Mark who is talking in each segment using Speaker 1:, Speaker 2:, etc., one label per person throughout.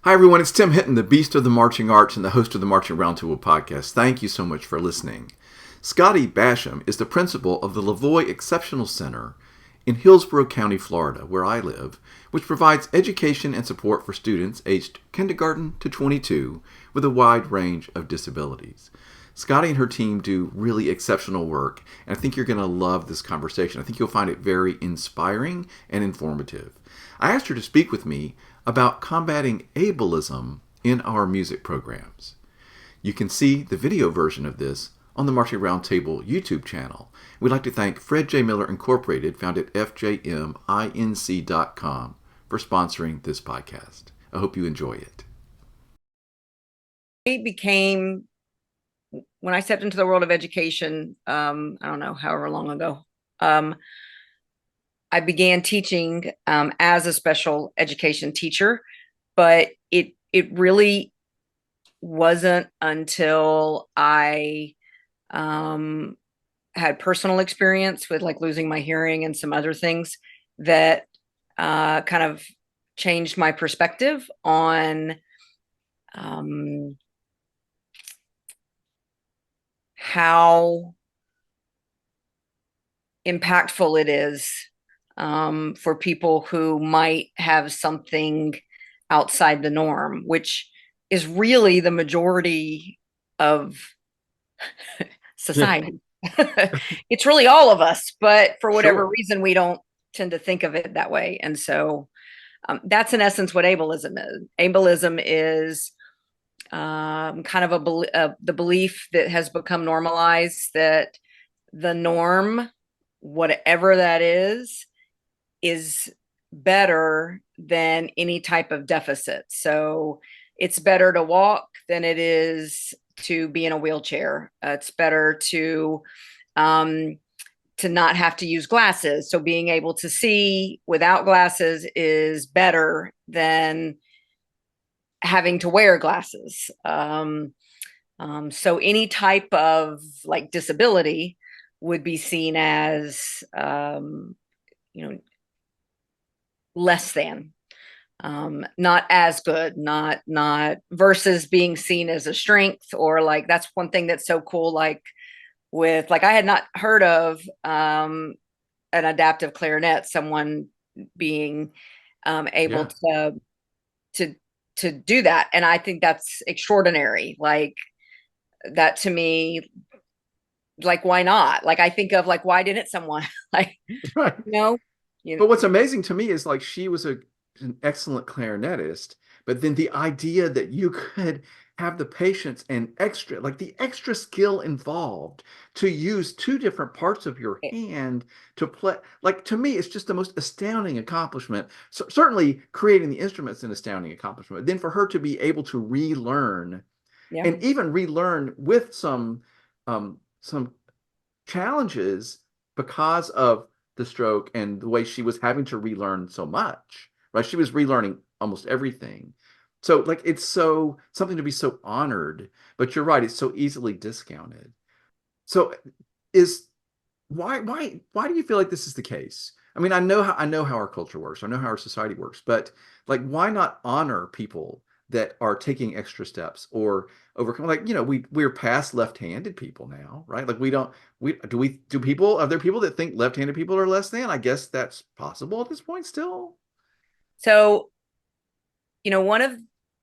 Speaker 1: Hi, everyone. It's Tim Hinton, the beast of the marching arts and the host of the Marching Roundtable podcast. Thank you so much for listening. Scottie Basham is the principal of the Lavoie Exceptional Center in Hillsborough County, Florida, where I live, which provides education and support for students aged kindergarten to 22 with a wide range of disabilities. Scottie and her team do really exceptional work, and I think you're going to love this conversation. I think you'll find it very inspiring and informative. I asked her to speak with me about combating ableism in our music programs. You can see the video version of this on the Marching Roundtable YouTube channel. We'd like to thank Fred J. Miller Incorporated, found at fjminc.com, for sponsoring this podcast. I hope you enjoy it.
Speaker 2: It became, when I stepped into the world of education, I don't know, however long ago, I began teaching as a special education teacher, but it really wasn't until I had personal experience with like losing my hearing and some other things that kind of changed my perspective on how impactful it is for people who might have something outside the norm, which is really the majority of society. It's really all of us, but for whatever
Speaker 1: Sure.
Speaker 2: reason, we don't tend to think of it that way. And so that's in essence what ableism is. Ableism is kind of the belief that has become normalized that the norm, whatever that is better than any type of deficit. So it's better to walk than it is to be in a wheelchair. It's better to not have to use glasses. So being able to see without glasses is better than having to wear glasses. So any type of like disability would be seen as, less than, not as good, not versus being seen as a strength. Or like, that's one thing that's so cool. Like with, like, I had not heard of an adaptive clarinet, someone being able
Speaker 1: Yeah.
Speaker 2: to do that. And I think that's extraordinary. Like that to me, like, why not? Like, I think of like, why didn't someone like,
Speaker 1: Right.
Speaker 2: you know, you
Speaker 1: But what's amazing to me is like she was an excellent clarinetist, but then the idea that you could have the patience and extra, like the extra skill involved to use two different parts of your hand to play, like to me, it's just the most astounding accomplishment. So certainly creating the instruments is an astounding accomplishment. Then for her to be able to relearn
Speaker 2: yeah.
Speaker 1: and even relearn with some challenges because of the stroke and the way she was having to relearn so much, right? She was relearning almost everything. So like it's so something to be so honored, but you're right, it's so easily discounted. So is why do you feel like this is the case? I mean, I know how our culture works, I know how our society works, but like why not honor people that are taking extra steps or overcome, like, we're past left-handed people now, right? Like we do people, are there people that think left-handed people are less than? I guess that's possible at this point still.
Speaker 2: So, one of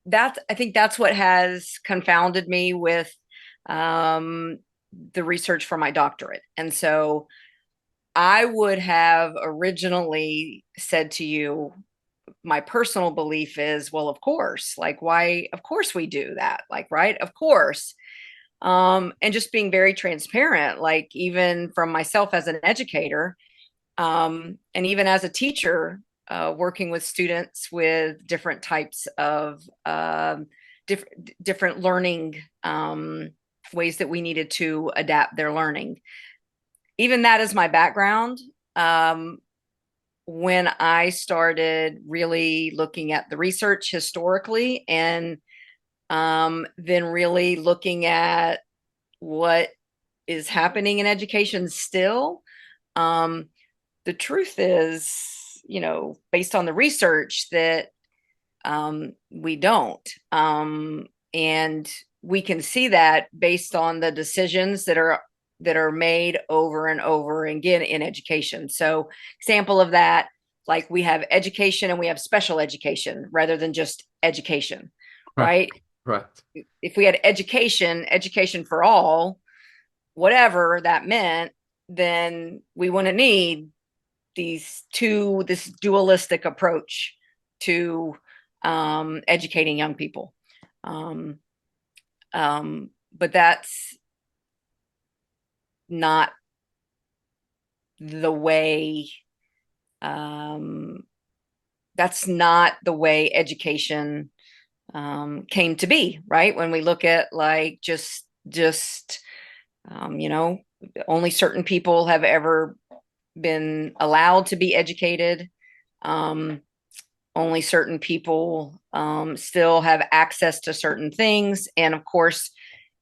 Speaker 2: that, I think that's what has confounded me with um, the research for my doctorate. And so I would have originally said to you, my personal belief is, well, of course, like, why, of course we do that. Like, right. Of course. And just being very transparent, like even from myself as an educator, and even as a teacher, working with students with different types of different learning ways that we needed to adapt their learning. Even that is my background. When I started really looking at the research historically, and then really looking at what is happening in education still, the truth is, based on the research, that we don't. And we can see that based on the decisions that are made over and over again in education. So example of that, like we have education and we have special education rather than just education,
Speaker 1: Right.
Speaker 2: right?
Speaker 1: Right.
Speaker 2: If we had education for all, whatever that meant, then we wouldn't need this dualistic approach to educating young people. Um, but that's not the way. That's not the way education came to be, right? When we look at like just only certain people have ever been allowed to be educated. Only certain people still have access to certain things. And of course,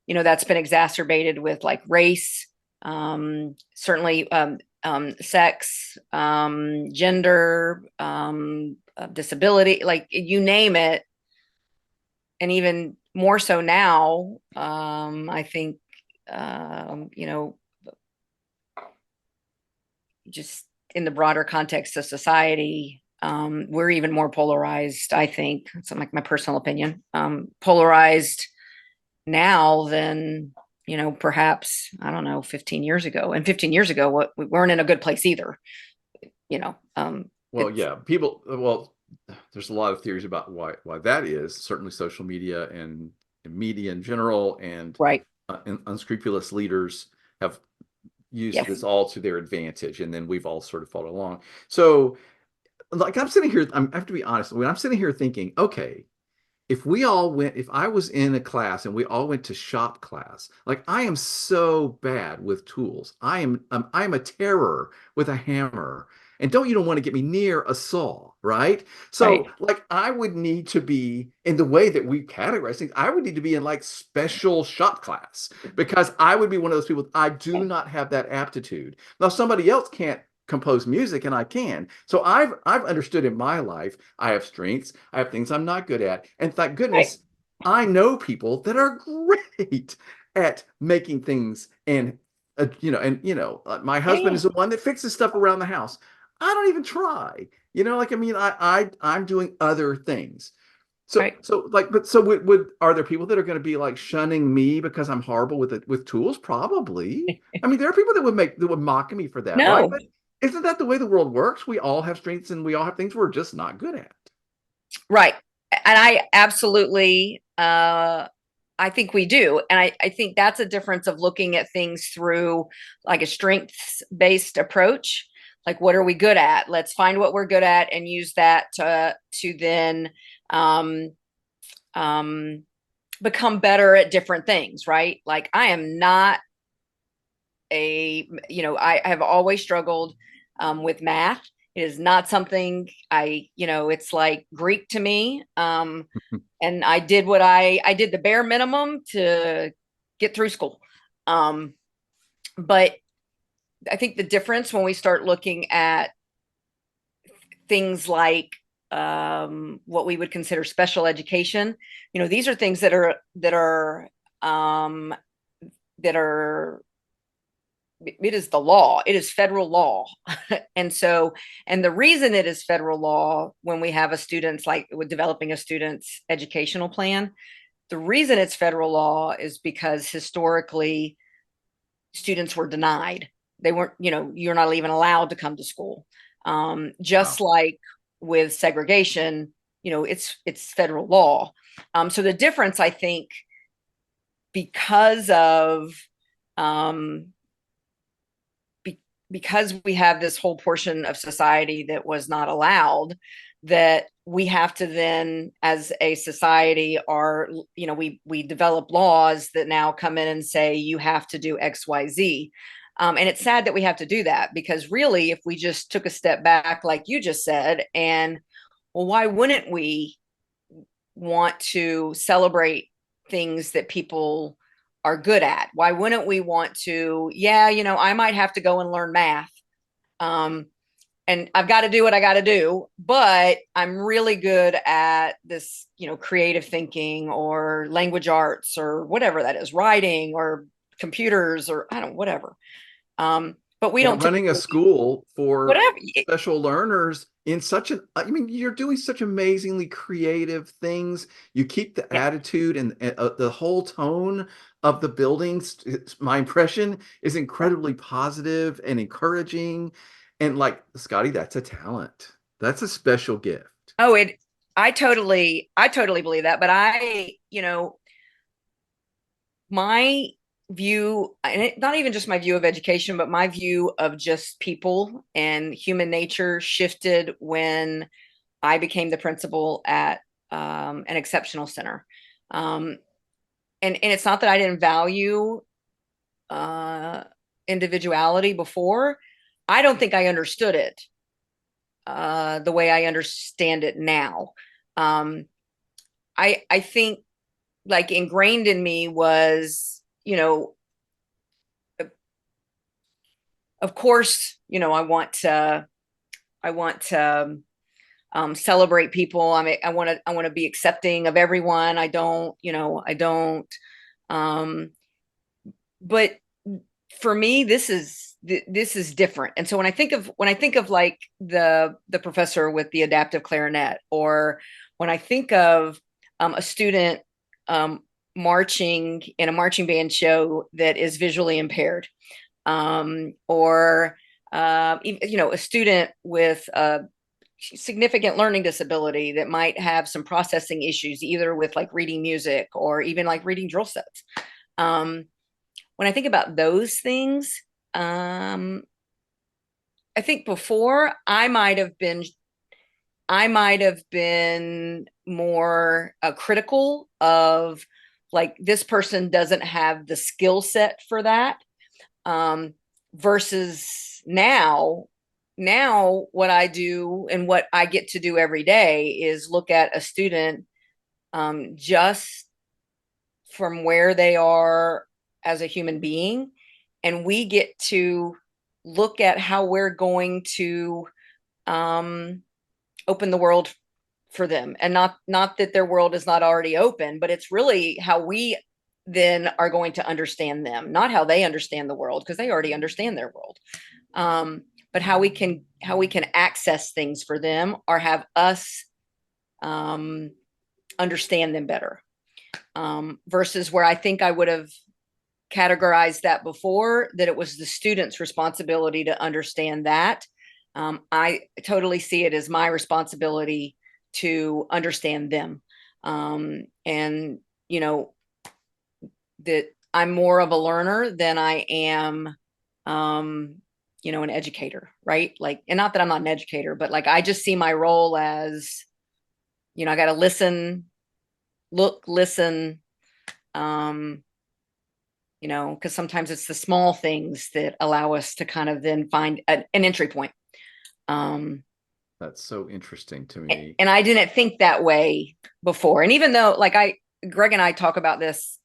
Speaker 2: that's been exacerbated with like race, certainly sex, gender, disability, like you name it. And even more so now, I think, just in the broader context of society, we're even more polarized, I think. It's like my personal opinion, polarized now than, perhaps, I don't know, 15 years ago. And 15 years ago, we weren't in a good place either.
Speaker 1: Well, yeah, there's a lot of theories about why that is. Certainly social media and media in general,
Speaker 2: right.
Speaker 1: and unscrupulous leaders have used
Speaker 2: Yes.
Speaker 1: this all to their advantage, and then we've all sort of followed along. So, like, I'm sitting here, I have to be honest, when I'm sitting here thinking, okay, if I was in a class and we all went to shop class, like I am so bad with tools. I'm a terror with a hammer. And you don't want to get me near a saw, right?
Speaker 2: Right.
Speaker 1: So like I would need to be in the way that we categorize things, I would need to be in like special shop class because I would be one of those people, I do not have that aptitude. Now somebody else can't compose music and I can. So I've understood in my life, I have strengths, I have things I'm not good at. And thank
Speaker 2: Right.
Speaker 1: goodness I know people that are great at making things my
Speaker 2: Yeah.
Speaker 1: husband
Speaker 2: Yeah.
Speaker 1: is the one that fixes stuff around the house. I don't even try. Like I mean I'm doing other things. So,
Speaker 2: Right.
Speaker 1: are there people that are going to be like shunning me because I'm horrible with tools? Probably. I mean, there are people that would mock me for that, right?
Speaker 2: No.
Speaker 1: But isn't that the way the world works? We all have strengths and we all have things we're just not good at.
Speaker 2: Right. And I absolutely, I think we do. And I think that's a difference of looking at things through like a strengths based approach. Like, what are we good at? Let's find what we're good at and use that to then um, um, become better at different things, right? Like, I am not I have always struggled with math. It is not something it's like Greek to me. And I did the bare minimum to get through school. Um, but I think the difference when we start looking at things like what we would consider special education, these are things um, that are it is the law. It is federal law. And the reason it is federal law when we have a student's like with developing a student's educational plan, the reason it's federal law is because historically students were denied. They weren't, you're not even allowed to come to school. Just
Speaker 1: Wow.
Speaker 2: like with segregation, it's federal law. So the difference, I think, because of um, because we have this whole portion of society that was not allowed, that we have to then as a society we develop laws that now come in and say you have to do XYZ. And it's sad that we have to do that, because really if we just took a step back like you just said, and well, why wouldn't we want to celebrate things that people are good at? Why wouldn't we want to, I might have to go and learn math. Um, and I've got to do what I got to do, but I'm really good at this, creative thinking or language arts or whatever that is, writing or computers or I don't, whatever. But we don't
Speaker 1: And running a
Speaker 2: typically,
Speaker 1: school for
Speaker 2: whatever.
Speaker 1: special learners in such an, I mean, you're doing such amazingly creative things. You keep the
Speaker 2: Yeah.
Speaker 1: attitude and the whole tone of the buildings. My impression is incredibly positive and encouraging. And like, Scottie, that's a talent. That's a special gift.
Speaker 2: Oh, I totally believe that. But my view, and not even just my view of education, but my view of just people and human nature shifted when I became the principal at an exceptional center. Um, and it's not that I didn't value uh, individuality before. I don't think I understood it the way I understand it now. Um, I think like ingrained in me was, of course, I want to celebrate people. I mean, I want to be accepting of everyone. I don't. Um, but for me, this is different. And so when I think of like the professor with the adaptive clarinet, or when I think of a student um, marching in a marching band show that is visually impaired, or a student with a significant learning disability that might have some processing issues, either with like reading music or even like reading drill sets. Um, when I think about those things, um, I think before I might have been more critical of like this person doesn't have the skill set for that, um, versus now what I do and what I get to do every day is look at a student just from where they are as a human being, and we get to look at how we're going to um, open the world for them, and not that their world is not already open, but it's really how we then are going to understand them, not how they understand the world, because they already understand their world. But how we can access things for them, or have us um, understand them better, versus where I think I would have categorized that before, that it was the student's responsibility to understand that. I totally see it as my responsibility to understand them. And, that I'm more of a learner than I am, an educator, right? Like, and not that I'm not an educator, but like, I just see my role as, I got to listen, look, listen, um, because sometimes it's the small things that allow us to kind of then find an entry point. Um,
Speaker 1: That's so interesting to me.
Speaker 2: and I didn't think that way before. And even though, like, Greg and I talk about this.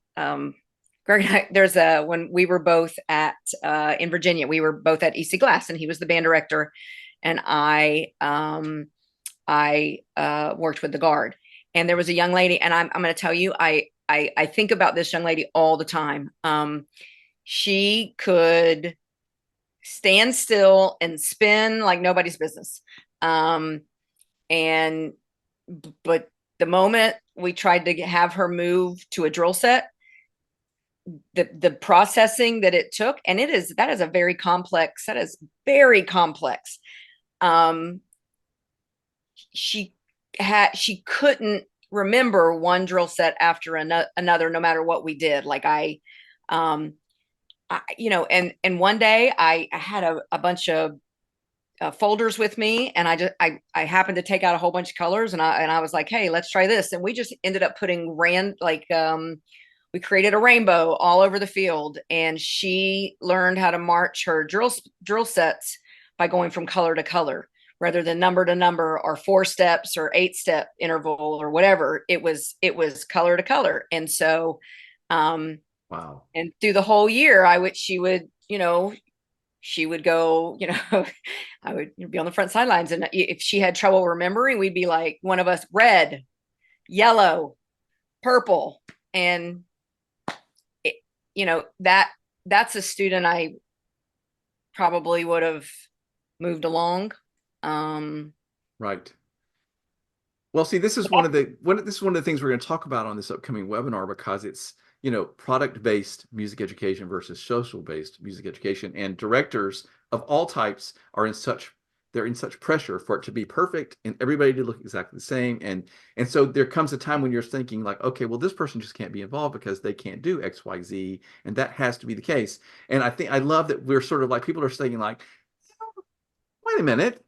Speaker 2: Greg and I, when we were both in Virginia, we were both at EC Glass, and he was the band director, and I worked with the Guard. And there was a young lady, and I'm going to tell you, I think about this young lady all the time. She could stand still and spin like nobody's business. Um, and but the moment we tried to have her move to a drill set, the processing that it took, and that is very complex. Um, she couldn't remember one drill set after another, no matter what we did. Like and one day I had a bunch of folders with me, and I happened to take out a whole bunch of colors, and I was like, hey, let's try this. And we just ended up putting we created a rainbow all over the field, and she learned how to march her drill sets by going from color to color rather than number to number, or 4 steps or 8-step interval or whatever. It was color to color. And so
Speaker 1: Wow.
Speaker 2: and through the whole year, she would she would go, I would be on the front sidelines. And if she had trouble remembering, we'd be like, one of us, red, yellow, purple. And, it, that's a student I probably would have moved along.
Speaker 1: Right. Well, see, this is this is one of the things we're going to talk about on this upcoming webinar because it's, product-based music education versus social-based music education, and directors of all types are in such they're in such pressure for it to be perfect and everybody to look exactly the same, and so there comes a time when you're thinking like, okay, well, this person just can't be involved because they can't do XYZ, and that has to be the case. And I love that we're sort of like people are saying like, wait a minute,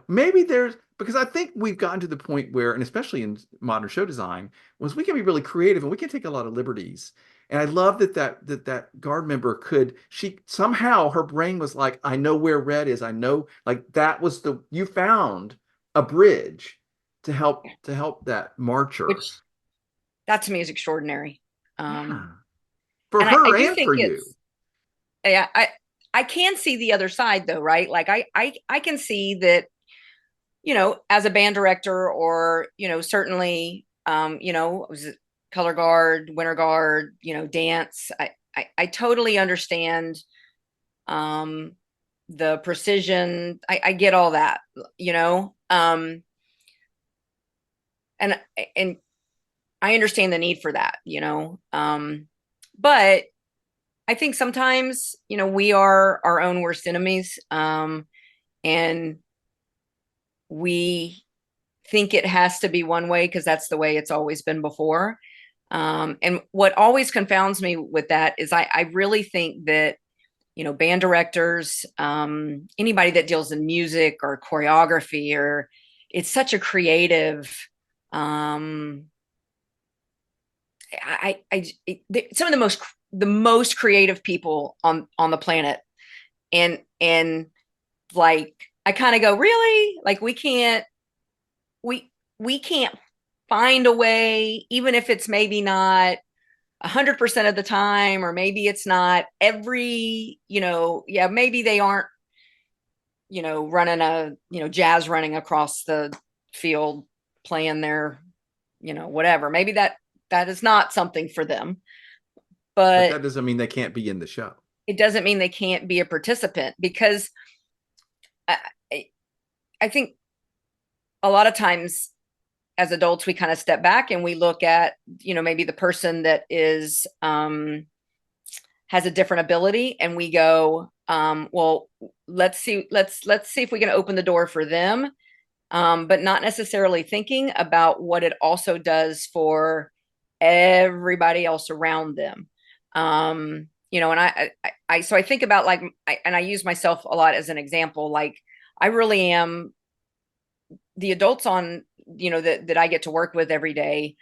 Speaker 1: maybe there's because I think we've gotten to the point where, and especially in modern show design, was we can be really creative and we can take a lot of liberties. And I love that guard member she somehow her brain was like, I know where red is. I know, like that was you found a bridge to help that marcher.
Speaker 2: Which that to me is extraordinary.
Speaker 1: Yeah. For
Speaker 2: And I
Speaker 1: her
Speaker 2: do
Speaker 1: and
Speaker 2: think
Speaker 1: for you.
Speaker 2: it's, yeah, I can see the other side though, right? Like I can see that, as a band director or, certainly, was it color guard, winter guard, dance. I totally understand the precision. I get all that, and and I understand the need for that, but I think sometimes, we are our own worst enemies. And we think it has to be one way because that's the way it's always been before. And what always confounds me with that is I really think that, band directors, anybody that deals in music or choreography, or it's such a creative, some of the most creative people on the planet. And like, I kind of go, really? Like we we can't find a way, even if it's maybe not 100% of the time, or maybe it's not every, yeah, maybe they aren't, running jazz running across the field playing their, whatever. Maybe that is not something for them,
Speaker 1: But
Speaker 2: but
Speaker 1: that doesn't mean they can't be in the show.
Speaker 2: it doesn't mean they can't be a participant, because I, I think a lot of times as adults, we kind of step back and we look at, maybe the person that is, has a different ability, and we go, well, let's see if we can open the door for them. But not necessarily thinking about what it also does for everybody else around them. And so I think about, like, and I use myself a lot as an example. Like, I really am the adults on, that I get to work with every day.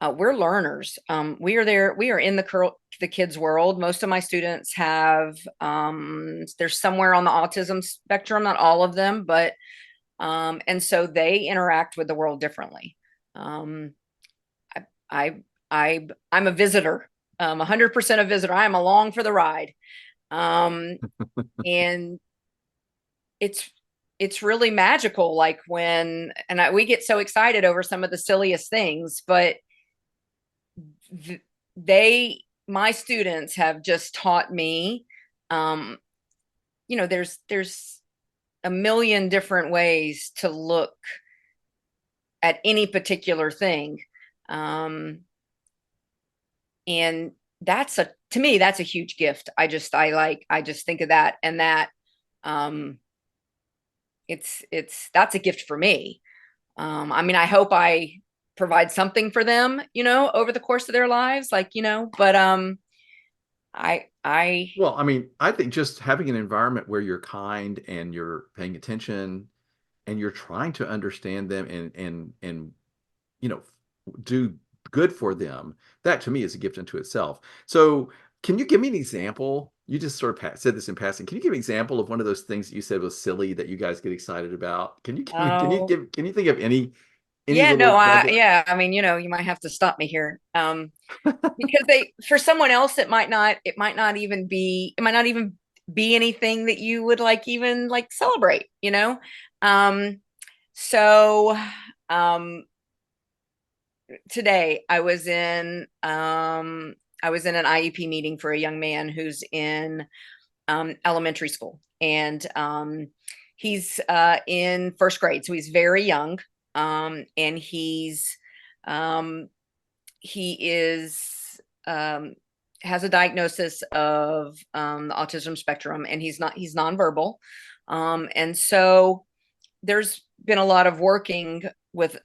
Speaker 2: We're learners. We are in the kids world. Most of my students have, they're somewhere on the autism spectrum, not all of them, but, and so they interact with the world differently. I, I, I'm a visitor, 100% a visitor. I am along for the ride. And it's really magical. Like we get so excited over some of the silliest things, but my students have just taught me, there's a million different ways to look at any particular thing. And to me, that's a huge gift. I just think of that, and that, that's a gift for me. I mean, I hope I provide something for them, over the course of their lives, like, but,
Speaker 1: Well, I mean, I think just having an environment where you're kind and you're paying attention and you're trying to understand them and you know do good for them, that to me is a gift unto itself. So, can you give me an example? You just sort of said this in passing. Can you give an example of one of those things that you said was silly that you guys get excited about?
Speaker 2: oh,
Speaker 1: Can you think of any
Speaker 2: yeah,
Speaker 1: little
Speaker 2: no,
Speaker 1: nugget?
Speaker 2: yeah, I mean, you might have to stop me here. Because for someone else, it might not even be anything that you would like even like celebrate, you know? Um, so um today I was in an IEP meeting for a young man who's in elementary school, and he's in first grade, so he's very young, and um, he is has a diagnosis of the autism spectrum, and he's nonverbal, and so there's been a lot of working with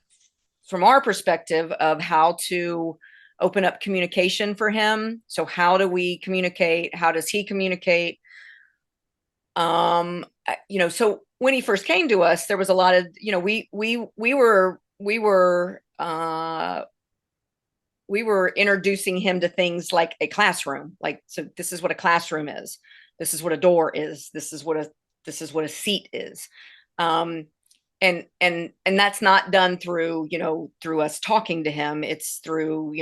Speaker 2: from our perspective of how to open up communication for him. So how do we communicate? How does he communicate? So when he first came to us, there was a lot of, we were introducing him to things like a classroom. Like, so this is what a classroom is. This is what a door is. This is what a seat is. And that's not done through, through us talking to him. It's through,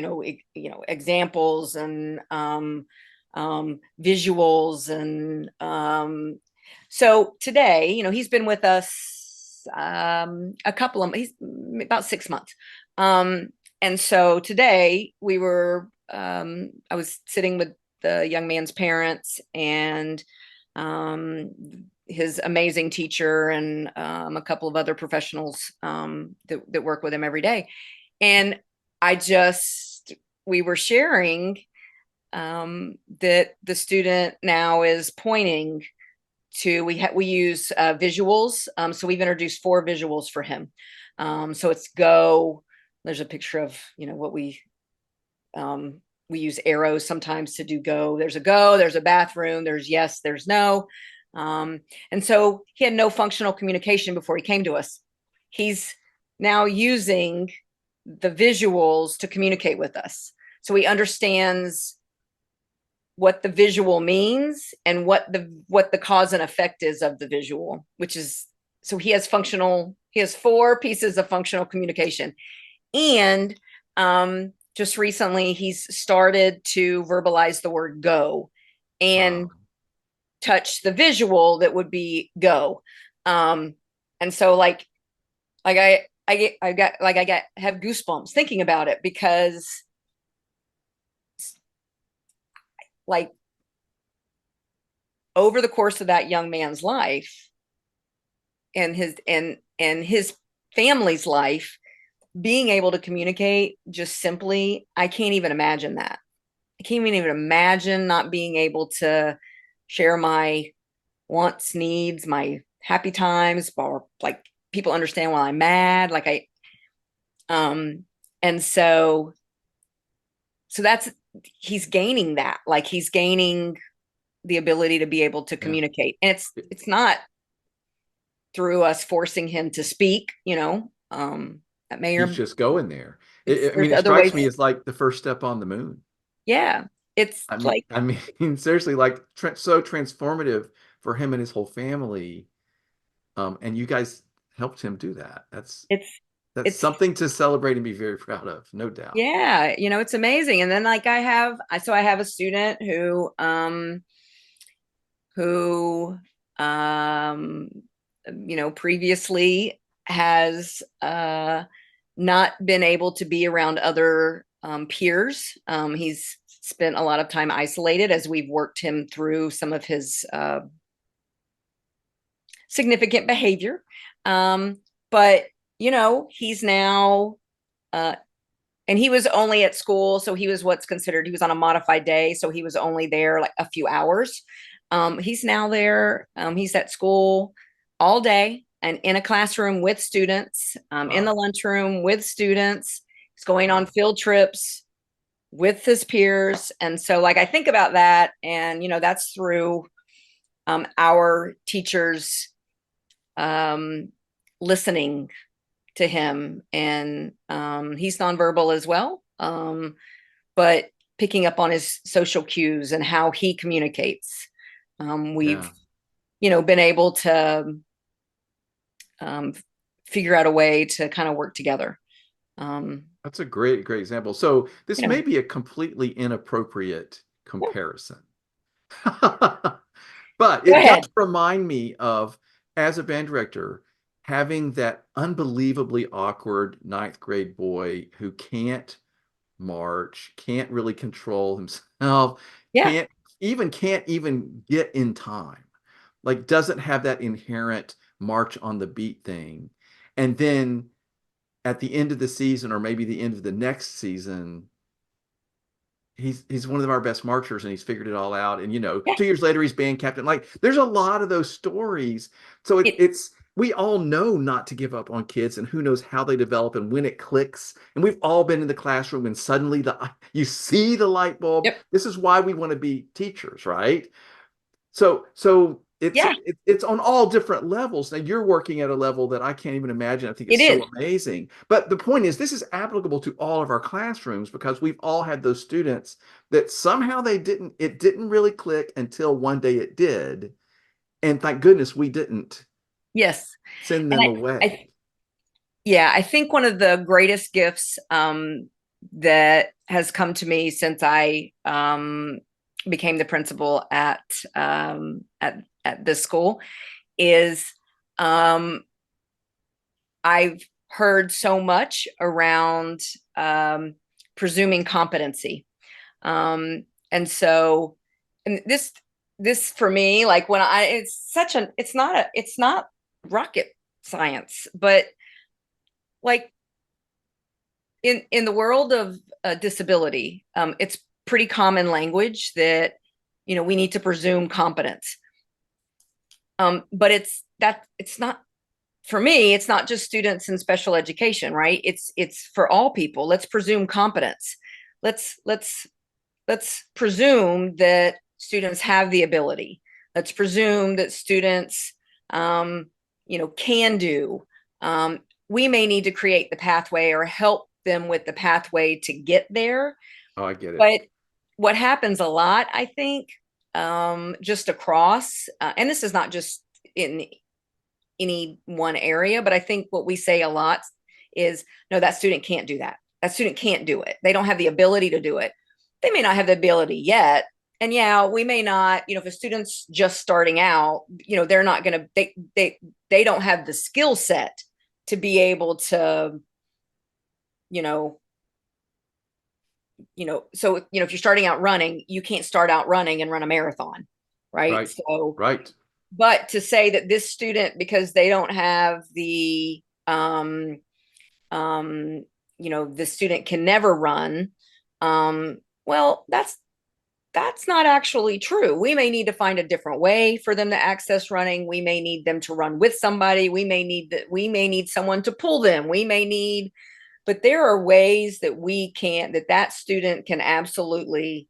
Speaker 2: examples and visuals. And so today, he's been with us he's about 6 months. And so today I was sitting with the young man's parents and his amazing teacher and a couple of other professionals that work with him every day. And we were sharing that the student now is pointing to, we use visuals. So we've introduced 4 visuals for him. So it's go. There's a picture of, what we use arrows sometimes to do go. There's a bathroom, there's yes, there's no. And so he had no functional communication before he came to us. He's now using the visuals to communicate with us. So he understands what the visual means and what the cause and effect is of the visual, which is, so he has 4 pieces of functional communication. And just recently he's started to verbalize the word go and touch the visual that would be go. And so I have goosebumps thinking about it, because like over the course of that young man's life and his family's life, being able to communicate just simply, I can't even imagine that. I can't even imagine not being able to share my wants, needs, my happy times, or like people understand while I'm mad. And so he's gaining that, like he's gaining the ability to be able to communicate. And it's not through us forcing him to speak, that may or
Speaker 1: He's just going there.
Speaker 2: there's
Speaker 1: It
Speaker 2: other
Speaker 1: strikes
Speaker 2: ways.
Speaker 1: me as like the first step on the moon.
Speaker 2: Yeah. It's like,
Speaker 1: Seriously, like so transformative for him and his whole family. And you guys helped him do that.
Speaker 2: it's
Speaker 1: That's
Speaker 2: it's
Speaker 1: something to celebrate and be very proud of, no doubt.
Speaker 2: yeah, it's amazing. And then like I have a student who previously has not been able to be around other peers. He's spent a lot of time isolated as we've worked him through some of his significant behavior. But he's now and he was only at school, so he was he was on a modified day, so he was only there like a few hours. He's now there. He's at school all day and in a classroom with students, in the lunchroom with students. He's going on field trips with his peers. And so like I think about that, and that's through our teachers listening to him. And he's nonverbal as well, but picking up on his social cues and how he communicates. We've been able to figure out a way to kind of work together.
Speaker 1: That's a great example. So this may be a completely inappropriate comparison. But
Speaker 2: Go
Speaker 1: it does
Speaker 2: ahead.
Speaker 1: remind me of, as a band director, having that unbelievably awkward ninth grade boy who can't march, can't really control himself,
Speaker 2: Yeah.
Speaker 1: can't even get in time, like doesn't have that inherent march on the beat thing. And then at the end of the season, or maybe the end of the next season, he's one of our best marchers and he's figured it all out. And 2 years later he's band captain. Like there's a lot of those stories. So
Speaker 2: It,
Speaker 1: it's we all know not to give up on kids, and who knows how they develop and when it clicks. And we've all been in the classroom and suddenly you see the light bulb.
Speaker 2: yep.
Speaker 1: This is why we want to be teachers, right? So it's
Speaker 2: Yeah,
Speaker 1: it's on all different levels. Now you're working at a level that I can't even imagine. I think
Speaker 2: it
Speaker 1: it's so
Speaker 2: is.
Speaker 1: amazing. But the point is, this is applicable to all of our classrooms because we've all had those students that somehow it didn't really click until one day it did. And thank goodness we didn't
Speaker 2: Yes.
Speaker 1: send
Speaker 2: And
Speaker 1: them
Speaker 2: I
Speaker 1: away.
Speaker 2: yeah, I think one of the greatest gifts that has come to me since I became the principal at this school is I've heard so much around presuming competency. And so, and this for me, like when it's not rocket science, but like in the world of disability, it's pretty common language that we need to presume competence. But it's not for me. It's not just students in special education, right? It's for all people. Let's presume competence. Let's presume that students have the ability. Let's presume that students, can do. We may need to create the pathway or help them with the pathway to get there.
Speaker 1: Oh, I get it.
Speaker 2: But what happens a lot, I think, just across, and this is not just in any one area, but I think what we say a lot is, no, that student can't do that. That student can't do it. They don't have the ability to do it. They may not have the ability yet. And yeah, we may not, if a student's just starting out, they're not going to, they don't have the skill set to be able to, you know, so, if you're starting out running, you can't start out running and run a marathon. Right.
Speaker 1: Right.
Speaker 2: So,
Speaker 1: Right.
Speaker 2: but to say that this student, because they don't have the, the student can never run. Well, that's not actually true. We may need to find a different way for them to access running. We may need them to run with somebody. We may need someone to pull them. But there are ways that that student can absolutely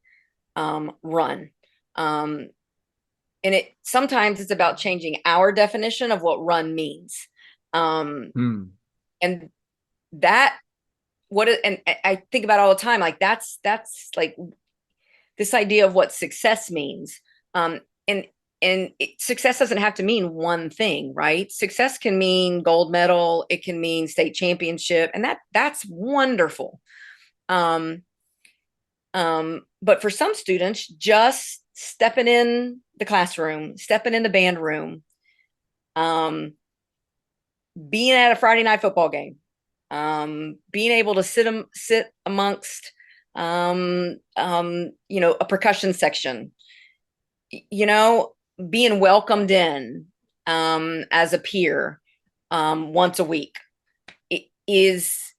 Speaker 2: run. And sometimes it's about changing our definition of what run means.
Speaker 1: Hmm.
Speaker 2: And that and I think about all the time, like that's like this idea of what success means. And success doesn't have to mean one thing, right? Success can mean gold medal, it can mean state championship, and that's wonderful. But for some students, just stepping in the classroom, stepping in the band room, being at a Friday night football game, being able to sit amongst a percussion section, being welcomed in as a peer once a week, it is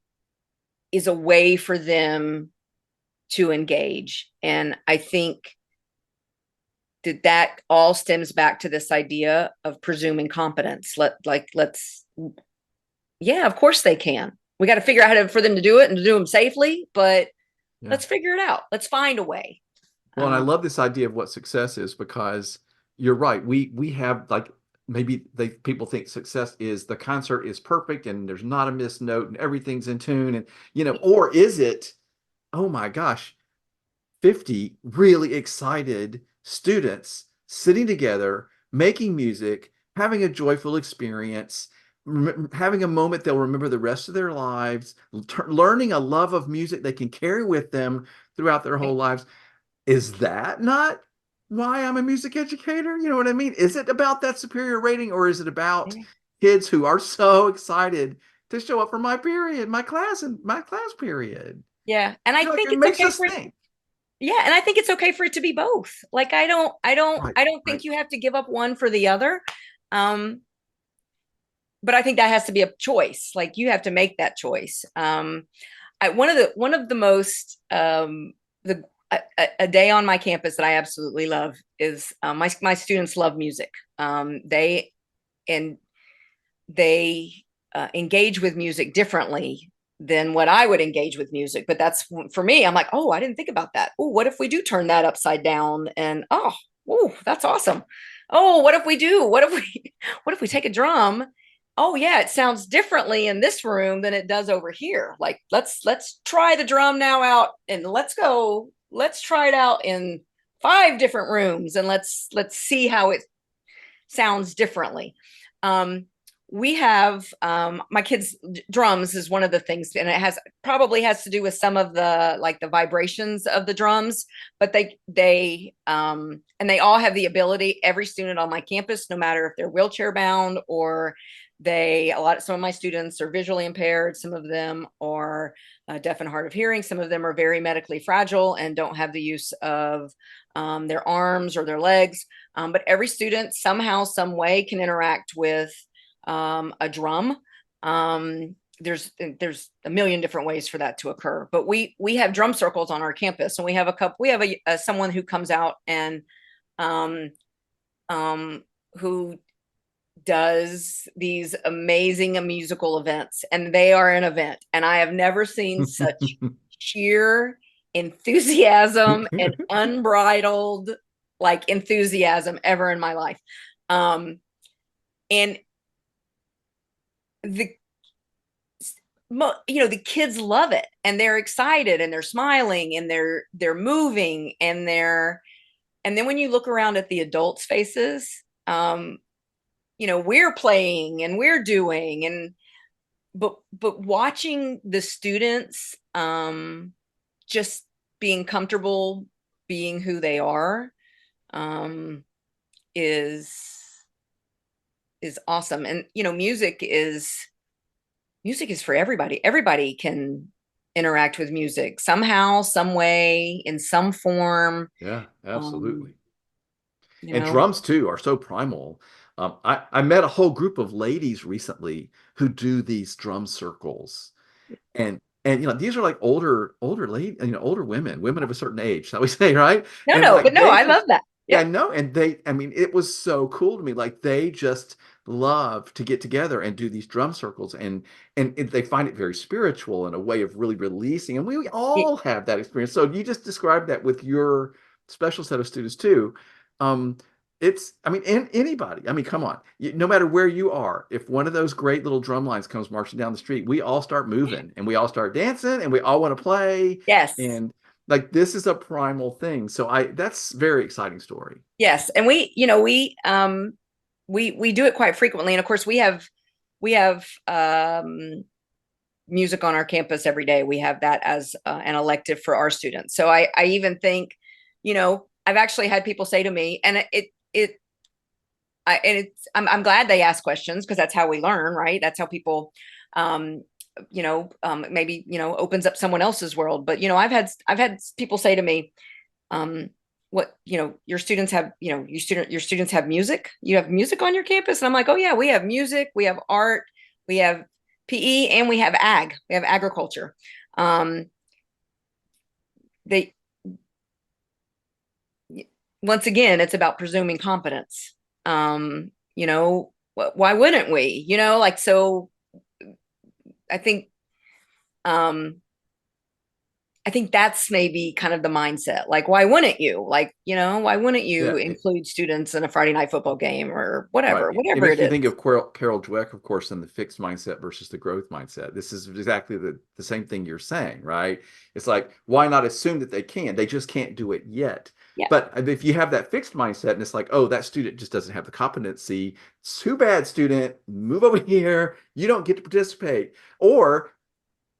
Speaker 2: a way for them to engage. And I think that all stems back to this idea of presuming competence. Yeah, of course they can. We got to figure out for them to do it and to do them safely, but
Speaker 1: Yeah.
Speaker 2: let's figure it out. Let's find a way.
Speaker 1: Well, and I love this idea of what success is, because you're right. We have, like, maybe people think success is the concert is perfect and there's not a missed note and everything's in tune, and or is it, oh my gosh, 50 really excited students sitting together, making music, having a joyful experience, having a moment they'll remember the rest of their lives, learning a love of music they can carry with them throughout their whole lives. Is that not why I'm a music educator? You know what I mean? Is it about that superior rating, or is it about
Speaker 2: Yeah.
Speaker 1: kids who are so excited to show up for my period, my class, and my class period?
Speaker 2: Yeah. And I
Speaker 1: You know, like
Speaker 2: think
Speaker 1: it
Speaker 2: it's
Speaker 1: makes
Speaker 2: okay
Speaker 1: us
Speaker 2: for it.
Speaker 1: think.
Speaker 2: Yeah, and I think it's okay for it to be both. Like
Speaker 1: Right,
Speaker 2: I don't
Speaker 1: right.
Speaker 2: think you have to give up one for the other. Um, but I think that has to be a choice. Like you have to make that choice. One of the most the a day on my campus that I absolutely love is my students love music. They and they engage with music differently than what I would engage with music. But that's for me. I'm like, oh, I didn't think about that. Oh, what if we do turn that upside down? And oh, that's awesome. Oh, what if we do? What if we take a drum? Oh yeah, it sounds differently in this room than it does over here. Like let's try the drum now out and let's go. Let's try it out in 5 different rooms and let's see how it sounds differently. Um, we have my kids drums is one of the things, and it has probably has to do with some of the like the vibrations of the drums, but they and they all have the ability, every student on my campus, no matter if they're wheelchair bound or some of my students are visually impaired, some of them are deaf and hard of hearing, some of them are very medically fragile and don't have the use of their arms or their legs, but every student somehow, some way can interact with a drum. There's a million different ways for that to occur, but we have drum circles on our campus, and we have someone who comes out and um, who does these amazing musical events, and they are an event, and I have never seen such sheer enthusiasm and unbridled like enthusiasm ever in my life. And the the kids love it, and they're excited, and they're smiling, and they're moving, and then when you look around at the adults faces, we're playing and we're doing, and but watching the students just being comfortable being who they are um is awesome. And music is for everybody. Everybody can interact with music somehow, some way, in some form.
Speaker 1: Yeah,
Speaker 2: um
Speaker 1: absolutely.
Speaker 2: you
Speaker 1: And
Speaker 2: know
Speaker 1: drums too are so primal. I met a whole group of ladies recently who do these drum circles, and these are like older lady, older women of a certain age, shall we say, right?
Speaker 2: no
Speaker 1: And
Speaker 2: no but
Speaker 1: like
Speaker 2: no,
Speaker 1: they
Speaker 2: I love
Speaker 1: just,
Speaker 2: that.
Speaker 1: yeah,
Speaker 2: Yeah.
Speaker 1: no, and they, I mean, it was so cool to me. Like they just love to get together and do these drum circles, and they find it very spiritual and a way of really releasing. And we all have that experience. So you just described that with your special set of students too. Um, I mean, and anybody, I mean, come on, no matter where you are, if one of those great little drum lines comes marching down the street, we all start moving and we all start dancing and we all want to play.
Speaker 2: Yes.
Speaker 1: And like, this is a primal thing. So that's a very exciting story.
Speaker 2: Yes, and we do it quite frequently, and of course we have music on our campus every day. We have that as an elective for our students. So I even think, I've actually had people say to me, and I'm glad they ask questions, because that's how we learn, right? That's how people um maybe opens up someone else's world. But I've had people say to me, what your students have, your students have music, you have music on your campus? And I'm like, oh yeah, we have music, we have art, we have PE, and we have agriculture. They Once again, it's about presuming competence. Why wouldn't we, like, so I think um I think that's maybe kind of the mindset. Like, why wouldn't you? Like, why wouldn't you
Speaker 1: Yeah.
Speaker 2: include students in a Friday night football game or
Speaker 1: Right. It
Speaker 2: whatever
Speaker 1: makes
Speaker 2: it
Speaker 1: me think
Speaker 2: is?
Speaker 1: of Carol Dweck, of course, and the fixed mindset versus the growth mindset. This is exactly the same thing you're saying, right? It's like, why not assume that they can? They just can't do it yet.
Speaker 2: Yeah.
Speaker 1: But if you have that fixed mindset and it's like, oh, that student just doesn't have the competency, too bad, student, move over here. You don't get to participate. Or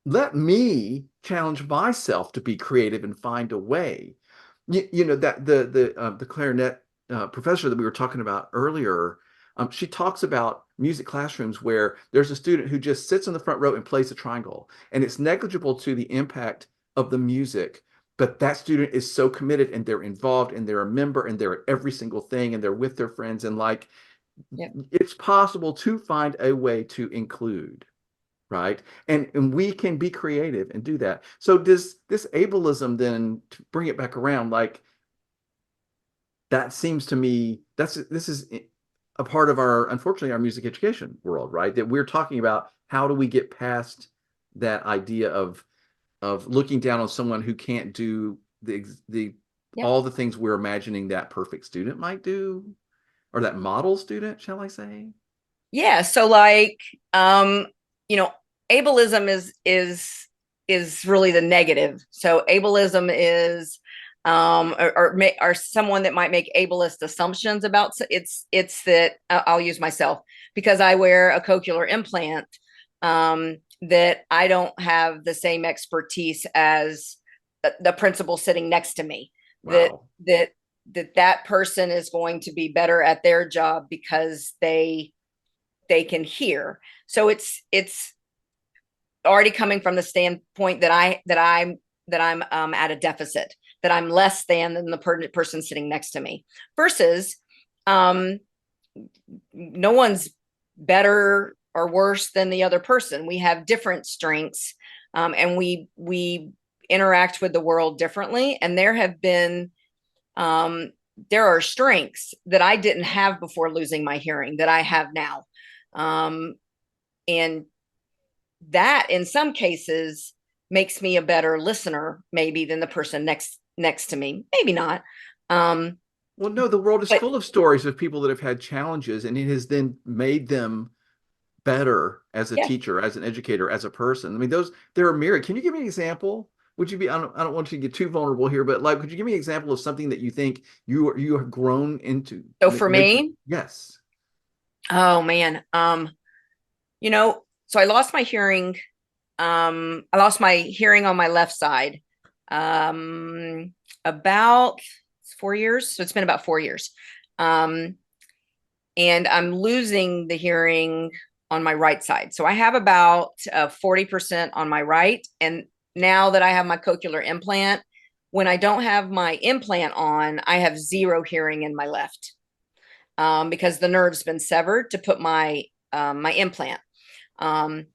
Speaker 1: let me challenge myself to be creative and find a way. You know that the clarinet professor that we were talking about earlier, she talks about music classrooms where there's a student who just sits in the front row and plays a triangle, and it's negligible to the impact of the music, but that student is so committed and they're involved and they're a member and they're at every single thing and they're with their friends, and like
Speaker 2: Yeah.
Speaker 1: it's possible to find a way to include, right? And we can be creative and do that. So does this ableism then, to bring it back around, like that seems to me this is a part of our, unfortunately, our music education world, right? That we're talking about how do we get past that idea of looking down on someone who can't do the
Speaker 2: Yeah.
Speaker 1: all the things we're imagining that perfect student might do, or that model student, shall I say?
Speaker 2: Yeah. So like, you know, ableism is really the negative. So ableism is or someone that might make ableist assumptions about it's that I'll use myself because I wear a cochlear implant, that I don't have the same expertise as the principal sitting next to me, that
Speaker 1: Wow.
Speaker 2: that that person is going to be better at their job because they can hear. So it's already coming from the standpoint that I'm at a deficit, that I'm less than the person sitting next to me, versus um, no one's better or worse than the other person. We have different strengths, and we interact with the world differently. And um, there are strengths that I didn't have before losing my hearing that I have now. Um, and that in some cases makes me a better listener maybe than the person next to me, maybe not. um
Speaker 1: Well, no, the world is
Speaker 2: but
Speaker 1: full of stories of people that have had challenges, and it has then made them better as a
Speaker 2: yeah.
Speaker 1: teacher, as an educator, as a person. I mean, those there are myriad. Can you give me an example? Would you be? I don't want you to get too vulnerable here, but like, could you give me an example of something that you think you have grown into?
Speaker 2: So for
Speaker 1: Made you,
Speaker 2: me,
Speaker 1: yes.
Speaker 2: oh man, so I lost my hearing. I lost my hearing on my left side about 4 years, so it's been about 4 years. um and I'm losing the hearing on my right side. So I have about 40% on my right. And now that I have my cochlear implant, when I don't have my implant on, I have zero hearing in my left, because the nerve's been severed to put my implant. Um,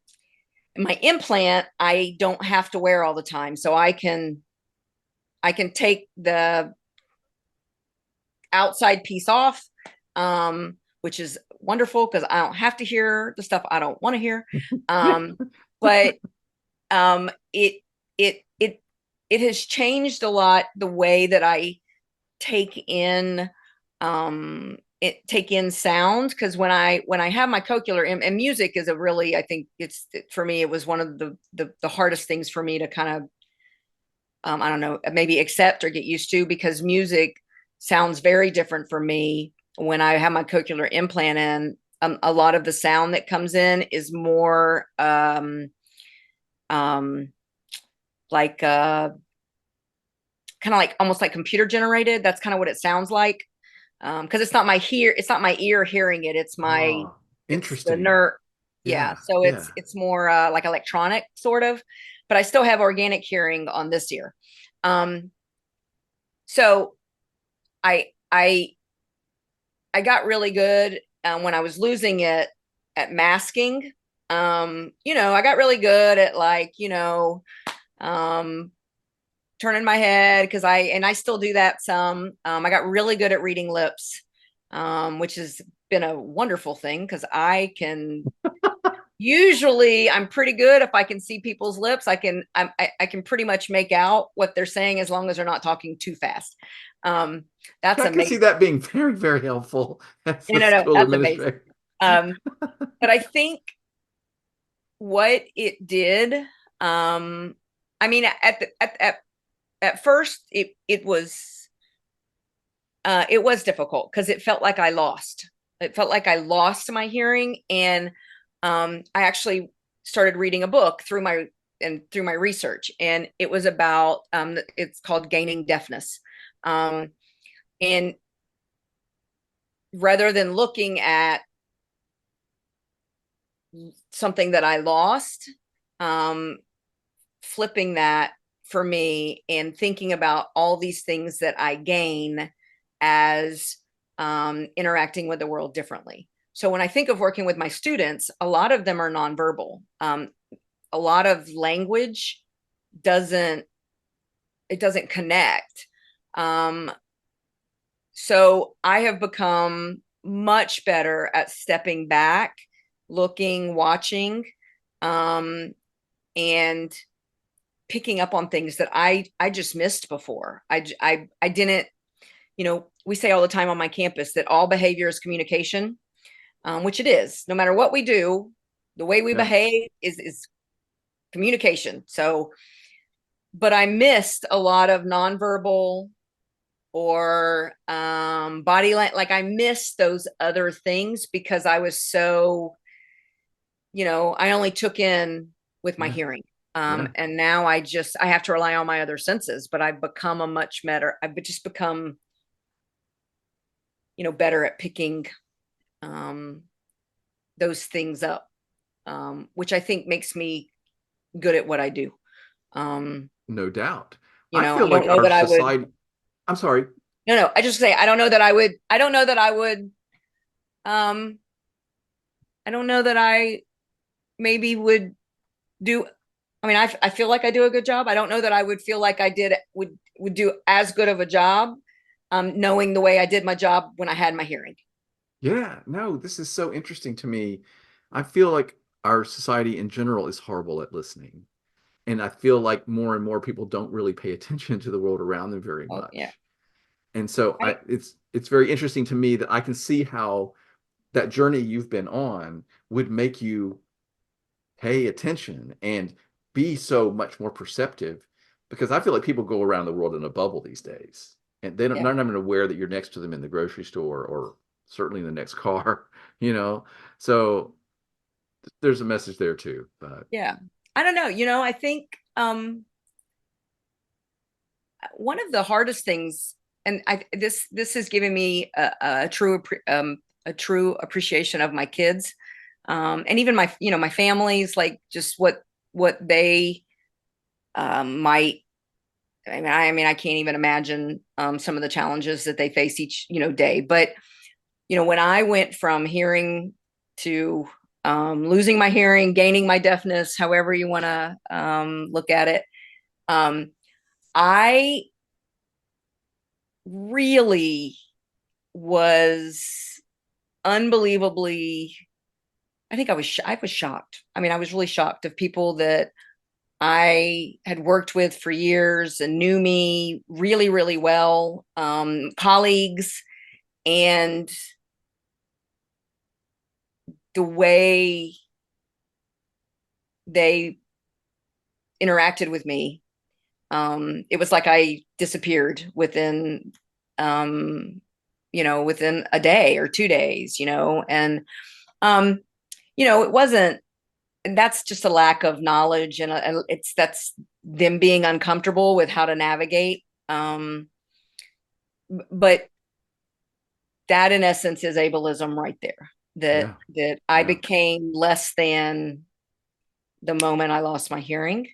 Speaker 2: my implant I don't have to wear all the time, so I can take the outside piece off, which is wonderful because I don't have to hear the stuff I don't want to hear. But it it it it has changed a lot the way that I take in take in sound, because when I have my cochlear and music is a really, I think it's, for me, it was one of the hardest things for me to kind of I don't know, maybe accept or get used to, because music sounds very different for me when I have my cochlear implant in. A lot of the sound that comes in is more um, like kind of like almost like computer generated. That's kind of what it sounds like, because it's not my ear hearing it.
Speaker 1: Ah,
Speaker 2: It's the
Speaker 1: interesting.
Speaker 2: nerve. Yeah,
Speaker 1: Yeah,
Speaker 2: so
Speaker 1: yeah.
Speaker 2: it's more like electronic sort of, but I still have organic hearing on this ear. Um, so I I I got really good when I was losing it at masking. I got really good at like, um, turning my head, because I still do that some. I got really good at reading lips, which has been a wonderful thing because I'm pretty good if I can see people's lips. I can pretty much make out what they're saying as long as they're not talking too fast. Um, that's
Speaker 1: I can see
Speaker 2: amazing.
Speaker 1: that being very, very helpful as a
Speaker 2: No,
Speaker 1: school
Speaker 2: that's amazing.
Speaker 1: administrator.
Speaker 2: Um, but I think what it did, I mean, at first it was difficult because it felt like I lost. It felt like I lost my hearing, and I actually started reading a book through my research, and it was about it's called Gaining Deafness, And rather than looking at something that I lost, flipping that for me and thinking about all these things that I gain as interacting with the world differently. So when I think of working with my students, a lot of them are nonverbal. A lot of language doesn't connect. So I have become much better at stepping back, looking, watching, and picking up on things that I just missed before. I didn't, we say all the time on my campus that all behavior is communication, which it is. No matter what we do, the way we
Speaker 1: Yeah.
Speaker 2: behave is communication. So, but I missed a lot of nonverbal or body language. Like I missed those other things because I was so, I only took in with my
Speaker 1: Yeah.
Speaker 2: hearing.
Speaker 1: Yeah.
Speaker 2: And now I have to rely on my other senses, but I've become I've just become, better at picking um, those things up, which I think makes me good at what I do. Um,
Speaker 1: No doubt. I
Speaker 2: I
Speaker 1: feel
Speaker 2: don't
Speaker 1: like
Speaker 2: know
Speaker 1: our
Speaker 2: that I would,
Speaker 1: society, I'm sorry.
Speaker 2: no, I just say, um, I don't know that I maybe would do. I mean, I feel like I do a good job. I don't know that I would feel like I would do as good of a job, knowing the way I did my job when I had my hearing.
Speaker 1: Yeah, no, this is so interesting to me. I feel like our society in general is horrible at listening. And I feel like more and more people don't really pay attention to the world around them very
Speaker 2: Oh yeah,
Speaker 1: much. And so
Speaker 2: right.
Speaker 1: it's very interesting to me that I can see how that journey you've been on would make you pay attention and be so much more perceptive because I feel like people go around the world in a bubble these days and
Speaker 2: Yeah,
Speaker 1: they're not even aware that you're next to them in the grocery store or certainly in the next car, you know. So there's a message there too. But
Speaker 2: yeah. I don't know. I think one of the hardest things, and this has given me a true appreciation of my kids, and even my families, like just what they might. I can't even imagine some of the challenges that they face each day. But when I went from hearing to losing my hearing, gaining my deafness, however you want to look at it, I really was unbelievably. I was shocked. I mean, I was really shocked of people that I had worked with for years and knew me really, really well, colleagues, and the way they interacted with me. It was like I disappeared within a day or 2 days, and, um, it wasn't, that's just a lack of knowledge and that's them being uncomfortable with how to navigate. But that in essence is ableism right there. That
Speaker 1: yeah,
Speaker 2: that I
Speaker 1: yeah.
Speaker 2: became less than the moment I lost my hearing,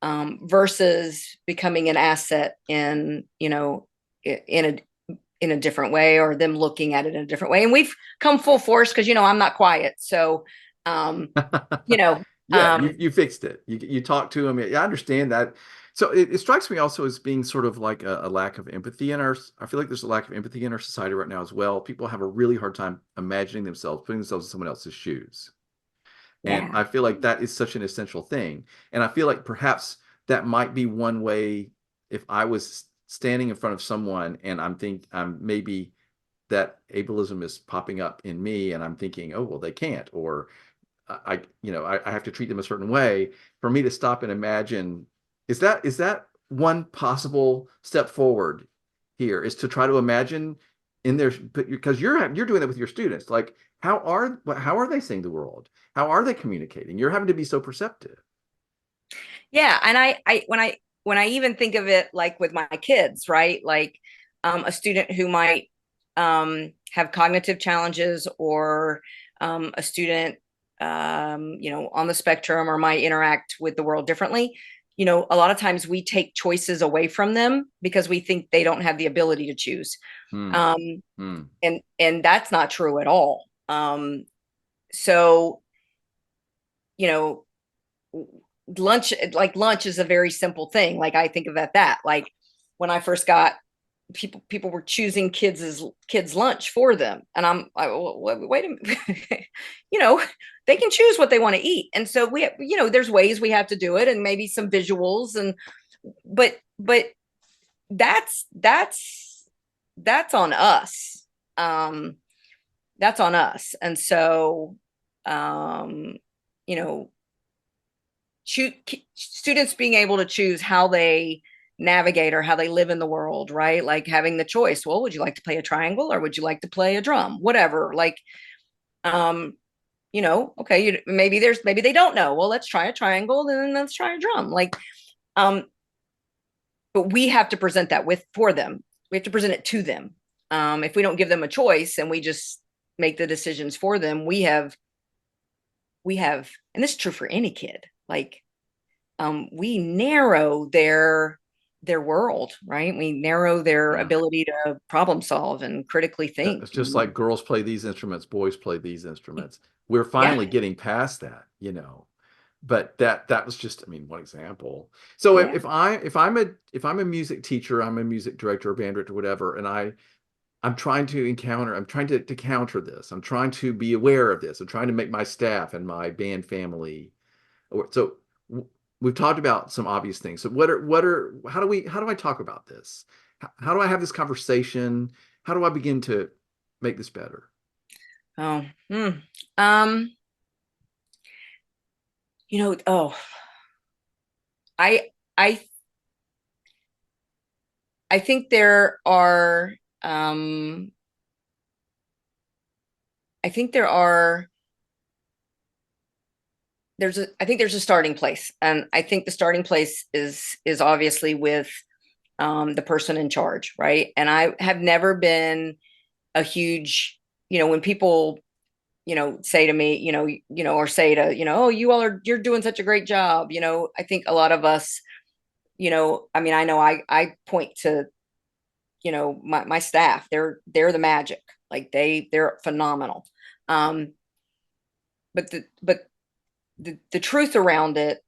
Speaker 2: versus becoming an asset in a different way, or them looking at it in a different way. And we've come full force because I'm not quiet, so um, you know
Speaker 1: Yeah,
Speaker 2: um,
Speaker 1: you fixed it. You talk to them. Yeah, I understand that. So it strikes me also as being sort of like a lack of empathy in our. I feel like there's a lack of empathy in our society right now as well. People have a really hard time imagining themselves, putting themselves in someone else's shoes. And
Speaker 2: yeah,
Speaker 1: I feel like that is such an essential thing. And I feel like perhaps that might be one way if I was standing in front of someone and I'm maybe that ableism is popping up in me and I'm thinking, oh, well, they can't, or I have to treat them a certain way. For me to stop and imagine, is that one possible step forward here is to try to imagine in their, because you're doing that with your students, like how are they seeing the world? How are they communicating? You're having to be so perceptive.
Speaker 2: yeah. And I when I even think of it like with my kids, right? Like, a student who might have cognitive challenges, or a student on the spectrum, or might interact with the world differently, a lot of times we take choices away from them because we think they don't have the ability to choose.
Speaker 1: Hmm.
Speaker 2: um,
Speaker 1: Hmm.
Speaker 2: and that's not true at all. So you know lunch is a very simple thing. Like, I think of that like, when I first got, people were choosing kids lunch for them, and wait a minute. you know they can choose what they want to eat, and so there's ways we have to do it, and maybe some visuals, and but that's on us. That's on us. And so um you know students being able to choose how they navigate or how they live in the world, right? Like, having the choice. Well, would you like to play a triangle, or would you like to play a drum? Whatever. Like, um, okay, maybe they don't know. Well, let's try a triangle, then let's try a drum. Like, um, but we have to present that for them. We have to present it to them. If we don't give them a choice and we just make the decisions for them, we have, and this is true for any kid. Like, we narrow their world, right? We narrow their
Speaker 1: Yeah.
Speaker 2: ability to problem solve and critically think.
Speaker 1: It's just like girls play these instruments, boys play these instruments. We're
Speaker 2: Yeah,
Speaker 1: finally getting past that, But that was just, I mean, one example. So
Speaker 2: yeah,
Speaker 1: if I'm a music teacher, I'm a music director, band director, whatever, and I'm trying to counter this. I'm trying to be aware of this. I'm trying to make my staff and my band family. So we've talked about some obvious things. So how do I talk about this? How do I have this conversation? How do I begin to make this better?
Speaker 2: oh, um, oh, I, I, I think there are, I think there are, I think there's a starting place, and I think the starting place is obviously with the person in charge, right? And I have never been a huge, when people, say to me, or say to, oh, you're doing such a great job. I think a lot of us, I mean, I know I point to, my staff. They're the magic. Like, they're phenomenal. Um, but the truth around it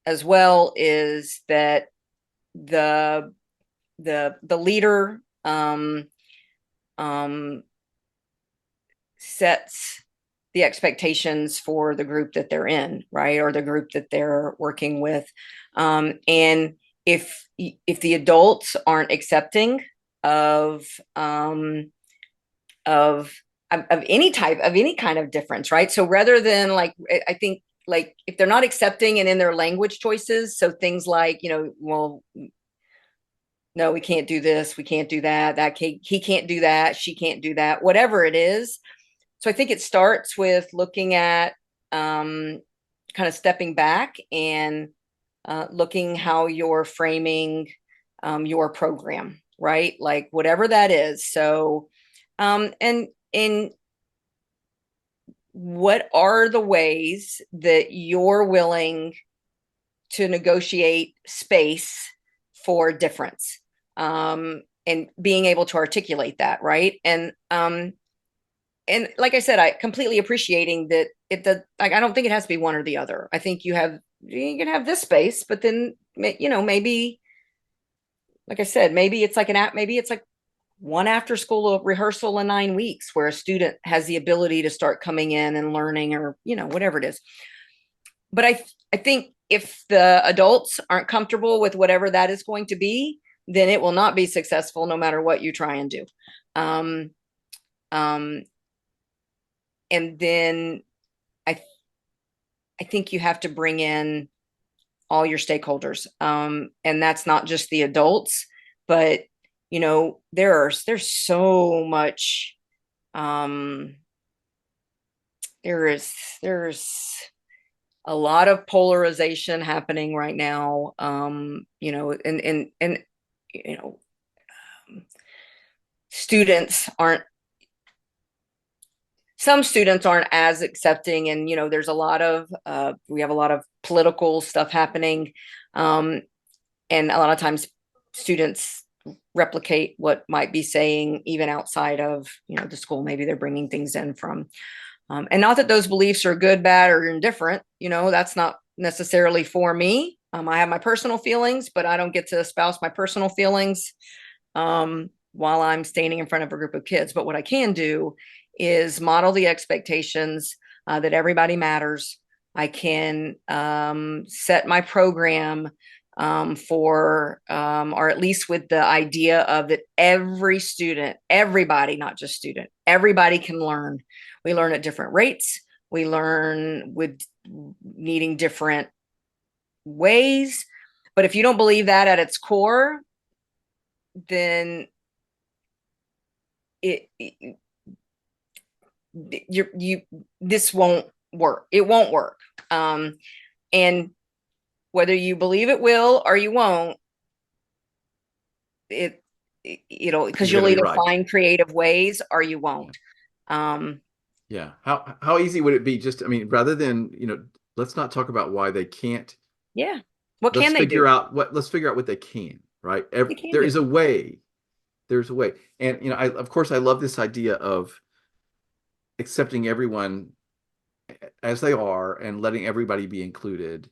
Speaker 2: as well is that the the leader um sets the expectations for the group that they're in, right? Or the group that they're working with. And if the adults aren't accepting of um, of of any type of any kind of difference, right? So rather than, like, I think, like, if they're not accepting and in their language choices, so things like, well, no, we can't do this, we can't do that, he can't do that, she can't do that, whatever it is. So I think it starts with looking at, kind of stepping back and looking how you're framing your program, right? Like, whatever that is. So, and what are the ways that you're willing to negotiate space for difference, and being able to articulate that, right? And like I said, I completely appreciating that like, I don't think it has to be one or the other. I think you can have this space, but then, maybe, like I said, maybe it's like one after school rehearsal in 9 weeks, where a student has the ability to start coming in and learning, or whatever it is. But I think if the adults aren't comfortable with whatever that is going to be, then it will not be successful, no matter what you try and do. Um, um, and then I I think you have to bring in all your stakeholders, and that's not just the adults, but there's so much. Um, there's a lot of polarization happening right now. And you know students aren't some students aren't as accepting, and there's a lot of we have a lot of political stuff happening, um, and a lot of times students replicate what might be saying even outside of the school. Maybe they're bringing things in from, and not that those beliefs are good, bad, or indifferent. That's not necessarily for me. I have my personal feelings, but I don't get to espouse my personal feelings while I'm standing in front of a group of kids. But what I can do is model the expectations that everybody matters. I can set my program or at least with the idea of that every student, everybody, not just student, everybody can learn. We learn at different rates. We learn with needing different ways. But if you don't believe that at its core, then it you this won't work. It won't work. And whether you believe it will or you won't, because
Speaker 1: You're
Speaker 2: you'll
Speaker 1: going to be
Speaker 2: either
Speaker 1: right.
Speaker 2: find creative ways or you won't.
Speaker 1: Yeah. How easy would it be just, I mean, rather than, let's not talk about why they can't.
Speaker 2: Yeah. What can they do?
Speaker 1: Let's figure out what they can, right?
Speaker 2: They can
Speaker 1: There
Speaker 2: do.
Speaker 1: is a way. There's a way. And, of course, I love this idea of accepting everyone as they are and letting everybody be included.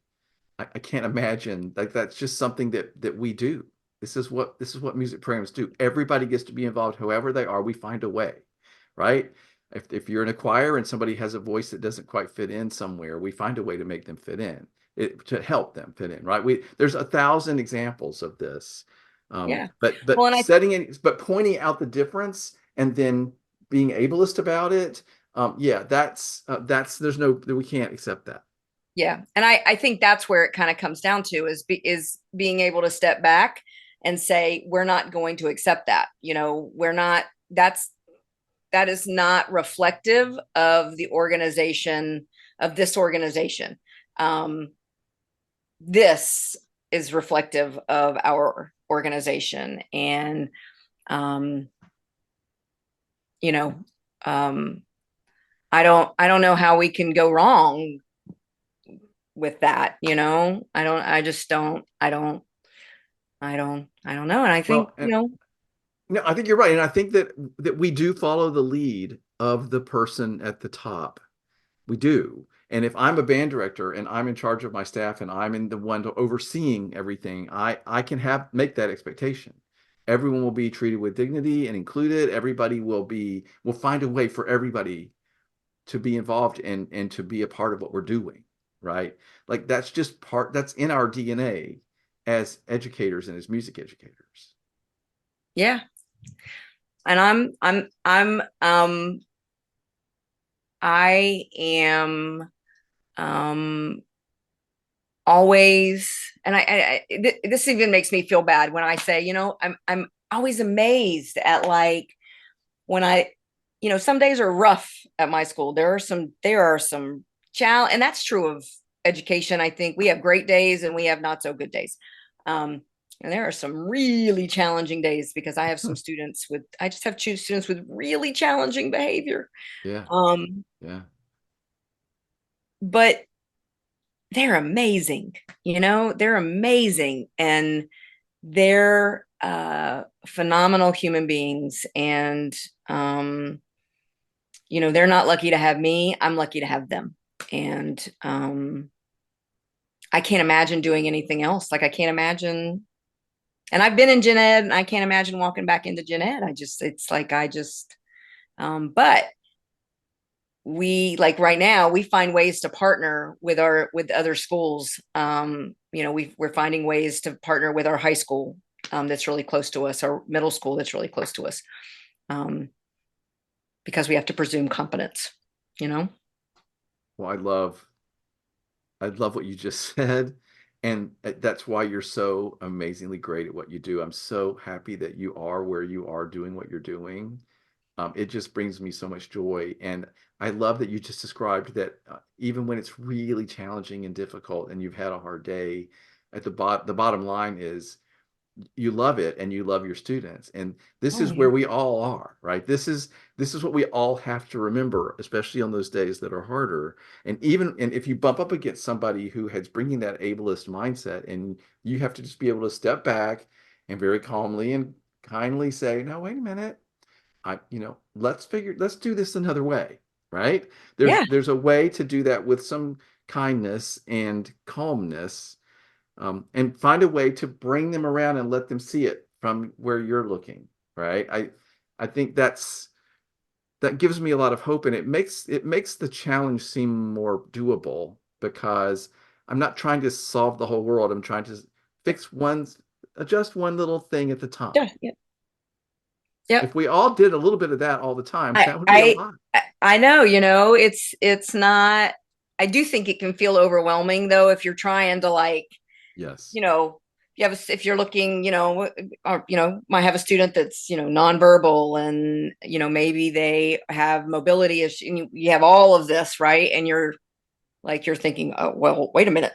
Speaker 1: I can't imagine like that's just something that we do. This is what music programs do. Everybody gets to be involved, however they are. We find a way, right? If you're in a choir and somebody has a voice that doesn't quite fit in somewhere, we find a way to make them fit in, to help them fit in, right? There's 1,000 examples of this,
Speaker 2: Yeah. Well,
Speaker 1: but but pointing out the difference and then being ableist about it, yeah, that's there's no we can't accept that.
Speaker 2: yeah. And I think that's where it kind of comes down to is being able to step back and say, we're not going to accept that. We're not, that is not reflective of the organization, of this organization. This is reflective of our organization. And, um, you know, um, I don't know how we can go wrong with that. I don't know. And I think,
Speaker 1: Well, no, I think you're right, and I think that we do follow the lead of the person at the top. We do. And if I'm a band director and I'm in charge of my staff and I'm in the one to overseeing everything, I can make that expectation. Everyone will be treated with dignity and included. Everybody will find a way for everybody to be involved and to be a part of what we're doing, right? Like that's in our DNA as educators and as music educators.
Speaker 2: yeah. And I am always, and this even makes me feel bad when I say, I'm always amazed at, like, when some days are rough at my school. There are some challenge, and that's true of education. I think we have great days and we have not so good days. And there are some really challenging days because I just have two students with really challenging behavior.
Speaker 1: Yeah,
Speaker 2: Um,
Speaker 1: yeah.
Speaker 2: but they're amazing, they're amazing, and they're phenomenal human beings. And they're not lucky to have me. I'm lucky to have them. And I can't imagine doing anything else. Like, I can't imagine. And I've been in gen ed, and I can't imagine walking back into gen ed. It's like, but we, like, right now, we find ways to partner with other schools. We're finding ways to partner with our high school that's really close to us, our middle school that's really close to us, because we have to presume competence, you know?
Speaker 1: Well, I love what you just said. And that's why you're so amazingly great at what you do. I'm so happy that you are where you are doing what you're doing. It just brings me so much joy. And I love that you just described that even when it's really challenging and difficult and you've had a hard day, the bottom line is you love it and you love your students. And this
Speaker 2: Oh
Speaker 1: is
Speaker 2: yeah.
Speaker 1: where we all are, right? This is what we all have to remember, especially on those days that are harder. And if you bump up against somebody who has bringing that ableist mindset, and you have to just be able to step back and very calmly and kindly say, no, wait a minute. Let's do this another way, right? There's
Speaker 2: Yeah.
Speaker 1: there's a way to do that with some kindness and calmness, and find a way to bring them around and let them see it from where you're looking, right? I think that gives me a lot of hope, and it makes the challenge seem more doable, because I'm not trying to solve the whole world. I'm trying to adjust one little thing at the time.
Speaker 2: Yeah. Yep. Yep.
Speaker 1: If we all did a little bit of that all the time,
Speaker 2: I
Speaker 1: that would be a
Speaker 2: I
Speaker 1: lot.
Speaker 2: I know, it's not. I do think it can feel overwhelming though if you're trying to like,
Speaker 1: Yes.
Speaker 2: you know, if you're looking, or might have a student that's nonverbal, and maybe they have mobility issues, and you have all of this, right? And you're thinking, oh well, wait a minute,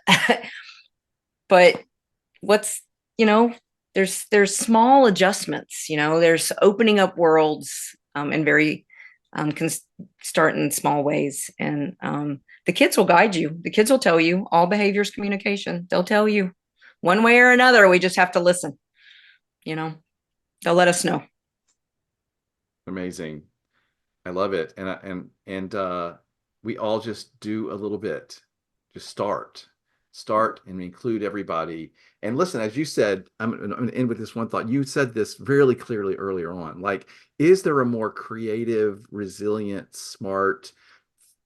Speaker 2: but what's you know there's small adjustments, there's opening up worlds, and very can start in small ways, and the kids will guide you. The kids will tell you all behaviors communication. They'll tell you one way or another. We just have to listen. you know they'll let us know.
Speaker 1: Amazing. I love it. And we all just do a little bit. Just start and include everybody. And listen, as you said, I'm going to end with this one thought. You said this really clearly earlier on. Like, is there a more creative, resilient, smart,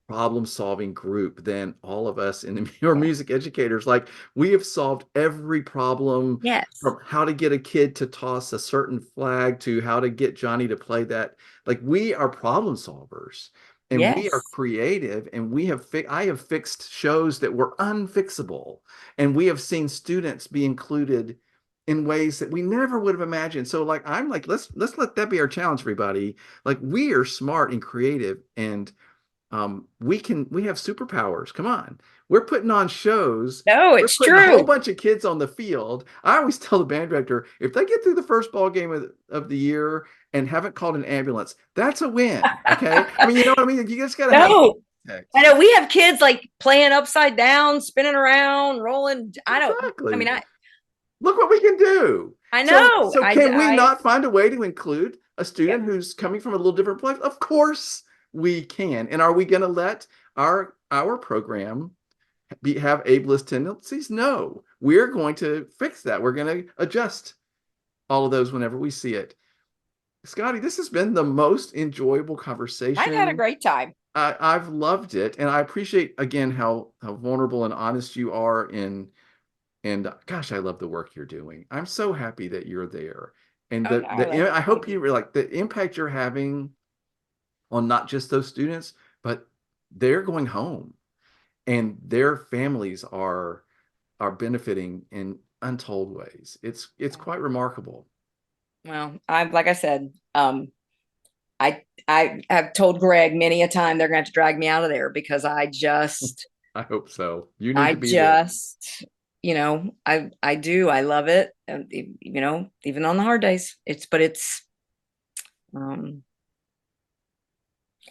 Speaker 1: problem-solving group than all of us in your
Speaker 2: Yeah.
Speaker 1: music educators? Like, we have solved every problem,
Speaker 2: Yes.
Speaker 1: from how to get a kid to toss a certain flag to how to get Johnny to play that. Like, we are problem solvers, and we are
Speaker 2: Yes.
Speaker 1: creative, and I have fixed shows that were unfixable, and we have seen students be included in ways that we never would have imagined. So like, I'm like, let's let that be our challenge, everybody. Like, we are smart and creative, and we have superpowers. Come on. We're putting on shows.
Speaker 2: No,
Speaker 1: We're
Speaker 2: it's
Speaker 1: putting a whole
Speaker 2: true.
Speaker 1: bunch of kids on the field. I always tell the band director, if they get through the first ball game of the year and haven't called an ambulance, that's a win. Okay. I mean, you know what I mean? You just got to have
Speaker 2: No, I
Speaker 1: context.
Speaker 2: know we have kids like playing upside down, spinning around, rolling. I mean,
Speaker 1: Exactly. Look what we can do.
Speaker 2: I
Speaker 1: So,
Speaker 2: know.
Speaker 1: so
Speaker 2: I,
Speaker 1: can we
Speaker 2: I,
Speaker 1: not find a way to include a
Speaker 2: yep.
Speaker 1: student who's coming from a little different place? Of course we can. And are we going to let our program have ableist tendencies? No, we're going to fix that. We're going to adjust all of those whenever we see it. Scottie, this has been the most enjoyable
Speaker 2: I've had a
Speaker 1: conversation.
Speaker 2: great time.
Speaker 1: I've loved it, and I appreciate again how vulnerable and honest you are in. And gosh, I love the work you're doing. I'm so happy that you're there, and
Speaker 2: Oh no, I love it.
Speaker 1: I
Speaker 2: Thank
Speaker 1: hope
Speaker 2: you.
Speaker 1: you like the impact you're having on not just those students, but they're going home, and their families are benefiting in untold ways. It's quite remarkable.
Speaker 2: Well, I'm like I said, I have told Greg many a time they're going to have to drag me out of there because
Speaker 1: I hope so. You need
Speaker 2: I
Speaker 1: to be there.
Speaker 2: just, I do. I love it. And, even on the hard days, um,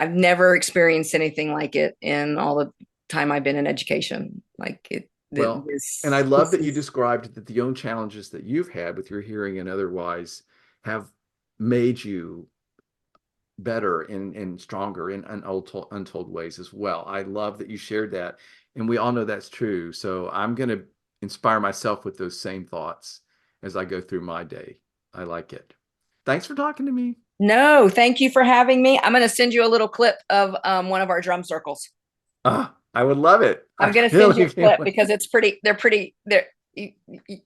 Speaker 2: I've never experienced anything like it in all the time I've been in education. Like
Speaker 1: Well, and I love
Speaker 2: this
Speaker 1: that you
Speaker 2: is,
Speaker 1: described that the own challenges that you've had with your hearing and otherwise have made you better and stronger in untold ways as well. I love that you shared that, and we all know that's true. So I'm going to inspire myself with those same thoughts as I go through my day. I like it. Thanks for talking to me.
Speaker 2: no, thank you for having me. I'm going to send you a little clip of one of our drum circles.
Speaker 1: I would love it.
Speaker 2: I'm
Speaker 1: I
Speaker 2: going to send you
Speaker 1: really
Speaker 2: a clip
Speaker 1: can't.
Speaker 2: because they're you,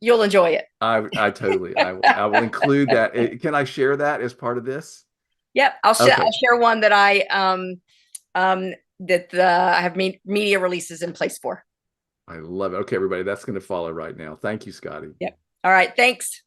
Speaker 2: you'll enjoy it.
Speaker 1: I totally, I will include that. Can I share that as part of this?
Speaker 2: Yep,
Speaker 1: Okay.
Speaker 2: I'll share one that I have media releases in place for.
Speaker 1: I love it. Okay, everybody, that's going to follow right now. Thank you, Scottie.
Speaker 2: Yep. All right. Thanks.